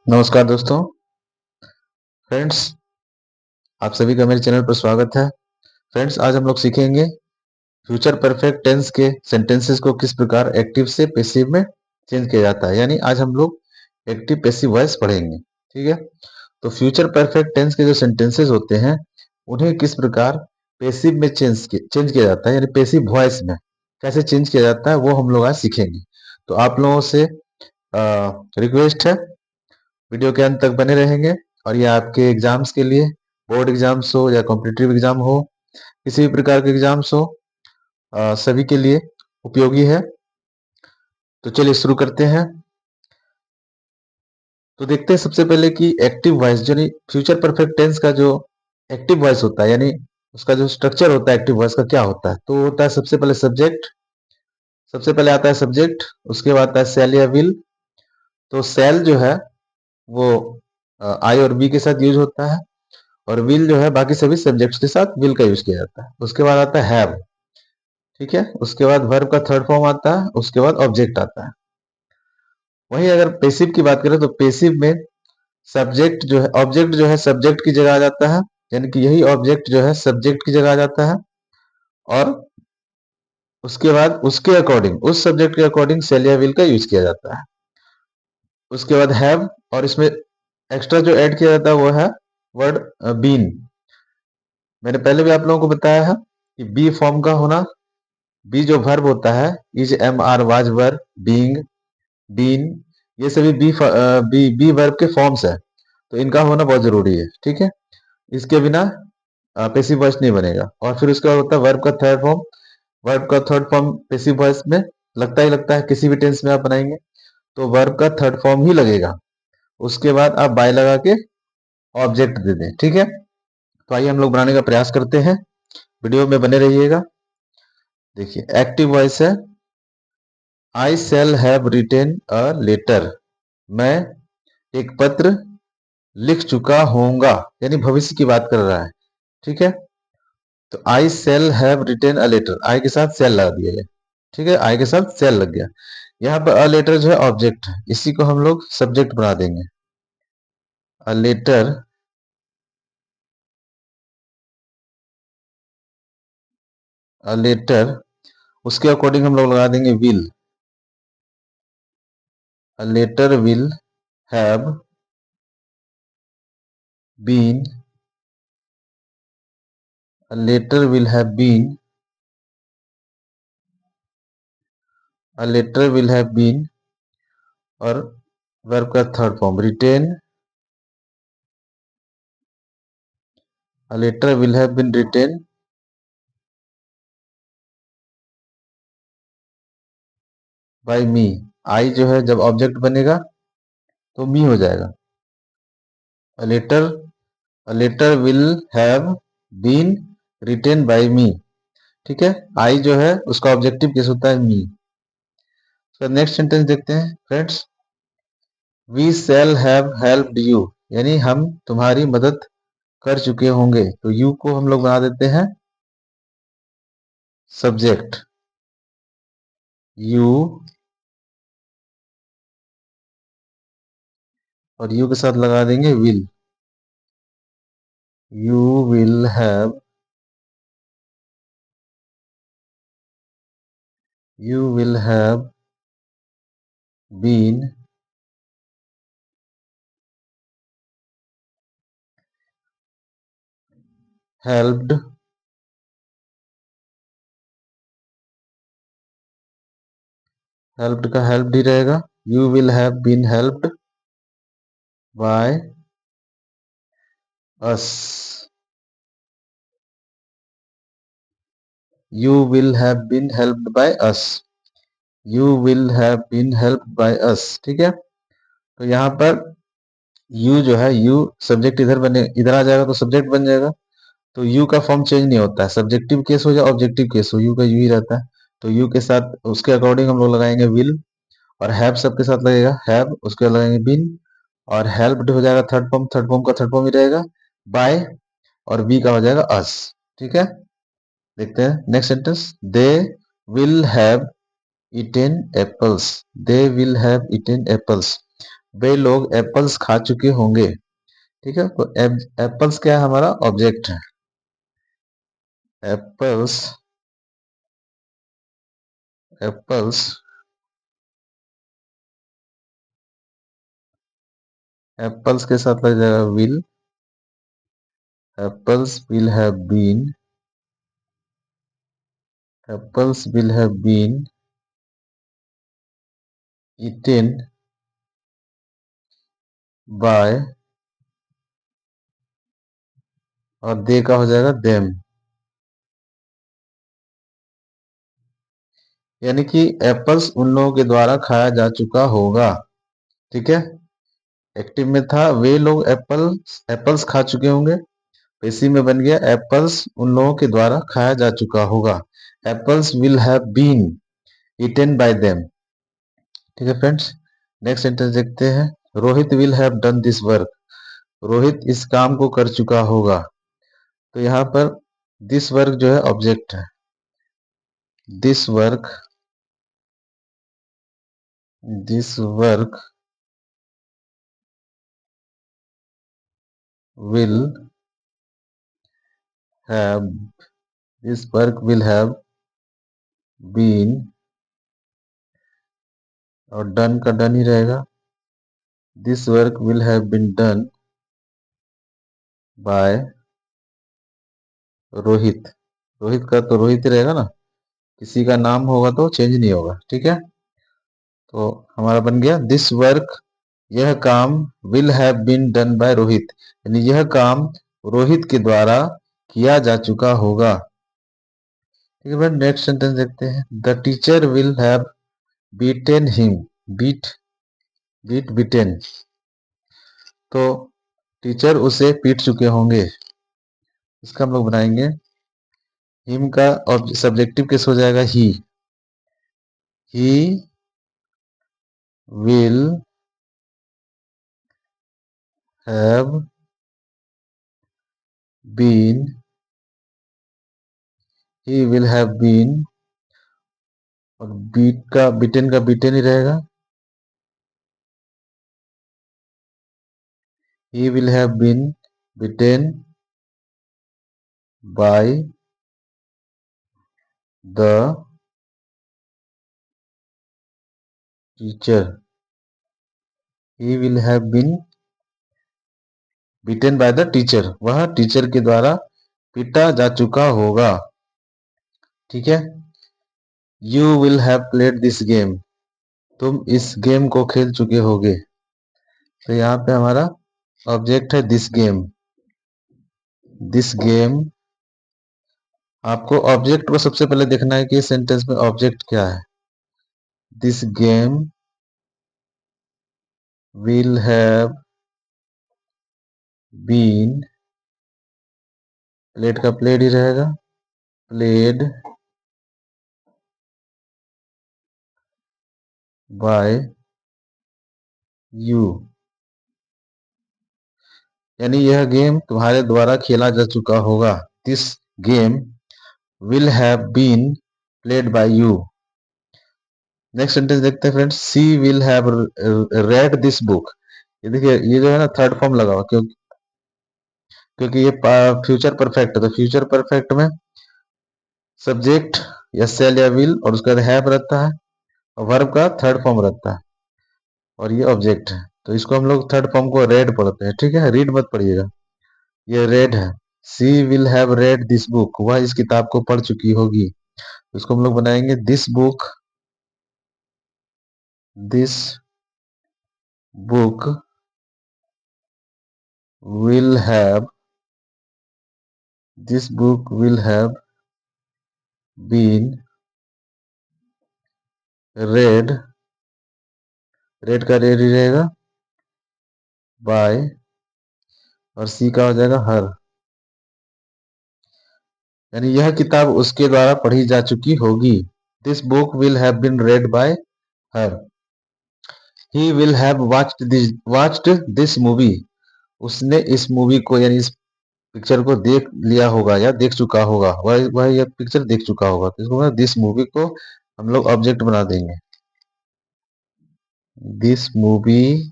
नमस्कार दोस्तों। फ्रेंड्स, आप सभी का मेरे चैनल पर स्वागत है। फ्रेंड्स, आज हम लोग सीखेंगे फ्यूचर परफेक्ट टेंस के सेंटेंसेस को किस प्रकार एक्टिव से पैसिव में चेंज किया जाता है। यानी आज हम लोग एक्टिव पैसिव वॉइस पढ़ेंगे। ठीक है। तो फ्यूचर परफेक्ट टेंस के जो सेंटेंसेस होते हैं उन्हें किस प्रकार पैसिव में चेंज किया जाता है, यानी पैसिव वॉइस में कैसे चेंज किया जाता है वो हम लोग आज सीखेंगे। तो आप लोगों से रिक्वेस्ट है, वीडियो के अंत तक बने रहेंगे और ये आपके एग्जाम्स के लिए, बोर्ड एग्जाम्स हो या कॉम्पिटिटिव एग्जाम हो, किसी भी प्रकार के एग्जाम्स हो, सभी के लिए उपयोगी है। तो चलिए शुरू करते हैं। तो देखते हैं सबसे पहले कि एक्टिव वॉइस यानी फ्यूचर परफेक्ट टेंस का जो एक्टिव वॉइस होता है, यानी उसका जो स्ट्रक्चर होता है एक्टिव वॉइस का क्या होता है। तो होता है सबसे पहले सब्जेक्ट, सबसे पहले आता है सब्जेक्ट, उसके बाद आता है सेल या विल। तो सेल जो है वो आई और बी के साथ यूज होता है, और विल जो है बाकी सभी सब्जेक्ट्स के साथ विल का यूज किया जाता है। उसके बाद आता है हैव। ठीक है। उसके बाद वर्ब का थर्ड फॉर्म आता है, उसके बाद ऑब्जेक्ट आता है। वहीं अगर पेसिव की बात करें तो पेसिव में सब्जेक्ट जो है, ऑब्जेक्ट जो है सब्जेक्ट की जगह आ जाता है, यानी कि यही ऑब्जेक्ट जो है सब्जेक्ट की जगह आ जाता है। और उसके बाद उसके अकॉर्डिंग, उस सब्जेक्ट के अकॉर्डिंग सेल या विल का यूज किया जाता है। उसके बाद हैव, और इसमें एक्स्ट्रा जो ऐड किया जाता है वो है वर्ड बीन। मैंने पहले भी आप लोगों को बताया है कि बी फॉर्म का होना, बी जो वर्ब होता है, is, am, are, was, were, being, been, ये सभी बी वर्ब के फॉर्म्स है। तो इनका होना बहुत जरूरी है। ठीक है। इसके बिना पैसिव वॉइस नहीं बनेगा। और फिर उसके बाद होता है वर्ब का थर्ड फॉर्म। वर्ब का थर्ड फॉर्म पैसिव वॉइस में लगता ही लगता है, किसी भी टेंस में आप बनाएंगे तो वर्ब का थर्ड फॉर्म ही लगेगा। उसके बाद आप बाय लगा के ऑब्जेक्ट दे दें। ठीक है। तो आइए हम लोग बनाने का प्रयास करते हैं, वीडियो में बने रहिएगा। देखिए एक्टिव वॉइस है, I shall have written a letter. मैं एक पत्र लिख चुका होऊंगा, यानी भविष्य की बात कर रहा है। ठीक है। तो I shall have written a letter, I के साथ शैल लगा दिया गया। ठीक है, आई के साथ शैल लग गया। यहाँ पर अ लेटर जो है ऑब्जेक्ट है, इसी को हम लोग सब्जेक्ट बना देंगे। अ लेटर, अ लेटर, उसके अकॉर्डिंग हम लोग लगा देंगे will. A letter will have been, a letter will have been, a letter will have been, और वर्ब का third form written, a letter will have been written by me. I जो है जब ऑब्जेक्ट बनेगा तो मी हो जाएगा। A letter, a letter will have been written by me. ठीक है। आई जो है उसका ऑब्जेक्टिव केस होता है मी। तो नेक्स्ट सेंटेंस देखते हैं friends. We shall have helped you, यानी हम तुम्हारी मदद कर चुके होंगे। तो यू को हम लोग बना देते हैं सब्जेक्ट, यू, और यू के साथ लगा देंगे will. You will have, you will have been helped, helped का हेल्प्ड ही रहेगा। You will have been helped by us, you will have been helped by us, you will have been helped by us. ठीक है। तो यहाँ पर you जो है, यू सब्जेक्ट इधर बने, इधर आ जाएगा तो सब्जेक्ट बन जाएगा। तो यू का फॉर्म चेंज नहीं होता है, सब्जेक्टिव केस हो या ऑब्जेक्टिव केस हो, यू का यू ही रहता है। तो यू के साथ उसके अकॉर्डिंग हम लोग लगाएंगे विल, और हैव सबके साथ लगेगा हैव, उसके बाद लगाएंगे बिन, और हेल्प्ड हो जाएगा थर्ड फॉर्म, थर्ड फॉर्म का थर्ड फॉर्म ही रहेगा बाय, और बी का हो जाएगा अस। ठीक है। देखते हैं next sentence. They will have eaten apples, they will have eaten apples, वे लोग एप्पल्स खा चुके होंगे। ठीक है, तो एप्पल्स क्या है, हमारा ऑब्जेक्ट है। एप्पल्स, एप्पल्स, एप्पल्स के साथ लग जाएगा will. Apples will have been, apples will have been eaten by, और दे का हो जाएगा देम। यानी कि एप्पल्स उन लोगों के द्वारा खाया जा चुका होगा। ठीक है, एक्टिव में था वे लोग एप्पल्स एप्पल्स खा चुके होंगे, इसी में बन गया एप्पल्स उन लोगों के द्वारा खाया जा चुका होगा। Apples will have been eaten by them. ठीक है फ्रेंड्स, नेक्स्ट सेंटेंस देखते हैं। Rohit will have done this work, Rohit इस काम को कर चुका होगा। तो यहाँ पर दिस वर्क जो है ऑब्जेक्ट है। This work, this work will have, this work will have been, और डन का डन ही रहेगा। This work will have been done by Rohit. Rohit का तो रोहित ही रहेगा ना, किसी का नाम होगा तो चेंज नहीं होगा। ठीक है, तो हमारा बन गया दिस वर्क, यह काम will have been done by Rohit, यानी यह काम रोहित के द्वारा किया जा चुका होगा। ठीक है फ्रेंड, नेक्स्ट सेंटेंस देखते हैं। The teacher will have beaten him, beat, beat beaten, तो टीचर उसे पीट चुके होंगे। इसका हम लोग बनाएंगे, हिम का सब्जेक्टिव केस हो जाएगा he will have been, he will have been, और बीटेन का बीटेन ही रहेगा। He will have been beaten by the teacher, he will have been beaten by the teacher, वह टीचर के द्वारा पीटा जा चुका होगा। ठीक है, you will have played this game, तुम इस गेम को खेल चुके होगे। तो यहाँ पे हमारा ऑब्जेक्ट है दिस गेम। दिस गेम, आपको ऑब्जेक्ट को सबसे पहले देखना है कि सेंटेंस में ऑब्जेक्ट क्या है। This game will have been, played का प्लेड ही रहेगा, प्लेड बाय यू, यानी यह गेम तुम्हारे द्वारा खेला जा चुका होगा। This game will have been played by you. Next sentence देखते हैं friends. She will have read this book, ये देखिए ये जो है ना थर्ड फॉर्म लगा हुआ, क्योंकि ये फ्यूचर परफेक्ट है, तो फ्यूचर परफेक्ट में सब्जेक्ट या सेल या विल और उसका हैव रहता है, और वर्ब का थर्ड फॉर्म रहता है, और ये ऑब्जेक्ट है। तो इसको हम लोग थर्ड फॉर्म को रेड पढ़ते हैं। ठीक है, रीड मत पढ़िएगा, ये रेड है। She will have read this book, वह इस किताब को पढ़ चुकी होगी। इसको हम लोग बनाएंगे this book, this book will have, this book will have been read, read का रेड ही रहेगा, बाय, और सी का हो जाएगा हर, यानी यह किताब उसके द्वारा पढ़ी जा चुकी होगी। This book will have been read by her. He will have watched this movie, उसने इस मूवी को यानी इस पिक्चर को देख लिया होगा या देख चुका होगा, वह यह पिक्चर देख चुका होगा। तो इसको दिस मूवी को हम लोग ऑब्जेक्ट बना देंगे। This movie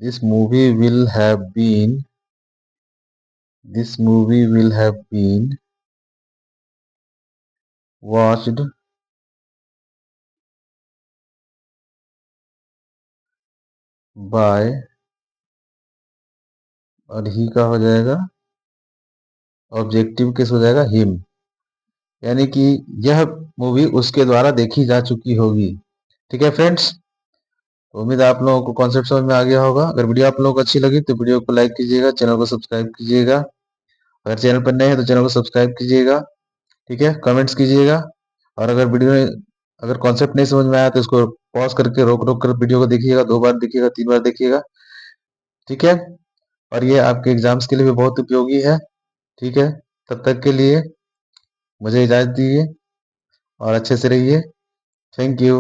this movie will have been watched by, और ही का हो जाएगा ऑब्जेक्टिव किस हो जाएगा, हिम, यानी कि यह मूवी उसके द्वारा देखी जा चुकी होगी। ठीक है फ्रेंड्स, तो उम्मीद है आप लोगों को कॉन्सेप्ट समझ में आ गया होगा। अगर वीडियो आप लोगों को अच्छी लगी तो वीडियो को लाइक कीजिएगा, चैनल को सब्सक्राइब कीजिएगा। अगर चैनल पर नए हैं तो चैनल को सब्सक्राइब कीजिएगा। ठीक है, कमेंट्स कीजिएगा। और अगर वीडियो में अगर कॉन्सेप्ट नहीं समझ में आया तो इसको पॉज करके रोक रोक कर वीडियो को देखिएगा, 2 बार देखिएगा, 3 बार देखिएगा। ठीक है, और ये आपके एग्जाम्स के लिए भी बहुत उपयोगी है। ठीक है, तब तक के लिए मुझे इजाजत दीजिए और अच्छे से रहिए। Thank you.